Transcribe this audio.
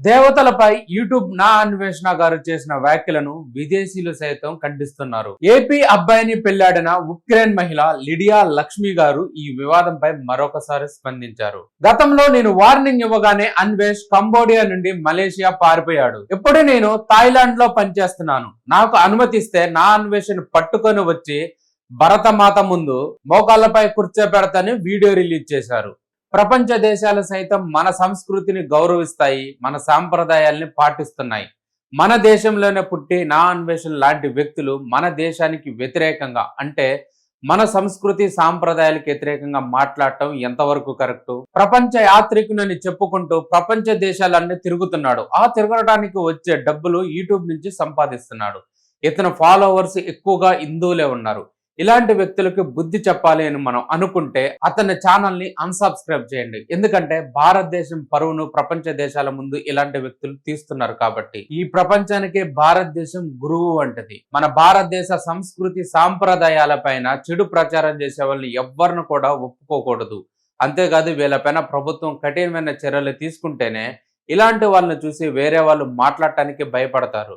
దేవతలపై YouTube నా అన్వేషణ గారు చేసిన వ్యాఖ్యలను విదేశీయులు సైతం ఖండిస్తున్నారు. ఏపీ అబ్బాయిని పెళ్లాడిన ఉక్రెయిన్ మహిళ లిడియా లక్ష్మి గారు ఈ వివాదంపై మరొకసారి స్పందించారు. గతంలో నేను వార్నింగ్ ఇవ్వగానే అన్వేష్ కంబోడియా నుండి మలేషియా పారిపోయాడు. ఇప్పుడు నేను థాయిలాండ్ లో పనిచేస్తున్నాను. నాకు అనుమతిస్తే నా అన్వేషణ పట్టుకొని వచ్చి భరతమాత ముందు మోకాళ్లపై కూర్చోబెడతాని వీడియో రిలీజ్ చేశారు. ప్రపంచ దేశాలు సైతం మన సంస్కృతిని గౌరవిస్తాయి, మన సాంప్రదాయాల్ని పాటిస్తున్నాయి. మన దేశంలోనే పుట్టి నా అన్వేషణ లాంటి వ్యక్తులు మన దేశానికి వ్యతిరేకంగా, అంటే మన సంస్కృతి సాంప్రదాయాలకు వ్యతిరేకంగా మాట్లాడటం ఎంతవరకు కరెక్టు? ప్రపంచ యాత్రికునని చెప్పుకుంటూ ప్రపంచ దేశాలన్నీ తిరుగుతున్నాడు. ఆ తిరగడానికి వచ్చే డబ్బులు యూట్యూబ్ నుంచి సంపాదిస్తున్నాడు. ఇతను ఫాలోవర్స్ ఎక్కువగా హిందువులే ఉన్నారు. ఇలాంటి వ్యక్తులకు బుద్ధి చెప్పాలి అని మనం అనుకుంటే అతని ఛానల్ ని అన్సబ్స్క్రైబ్ చేయండి. ఎందుకంటే భారతదేశం పరువును ప్రపంచ దేశాల ముందు ఇలాంటి వ్యక్తులు తీస్తున్నారు కాబట్టి. ఈ ప్రపంచానికి భారతదేశం గురువు వంటిది. మన భారతదేశ సంస్కృతి సాంప్రదాయాల పైన చెడు ప్రచారం చేసే వాళ్ళని ఎవ్వరిని కూడా ఒప్పుకోకూడదు. అంతేకాదు వీళ్ళపైన ప్రభుత్వం కఠినమైన చర్యలు తీసుకుంటేనే ఇలాంటి వాళ్ళని చూసి వేరే వాళ్ళు మాట్లాడటానికి భయపడతారు.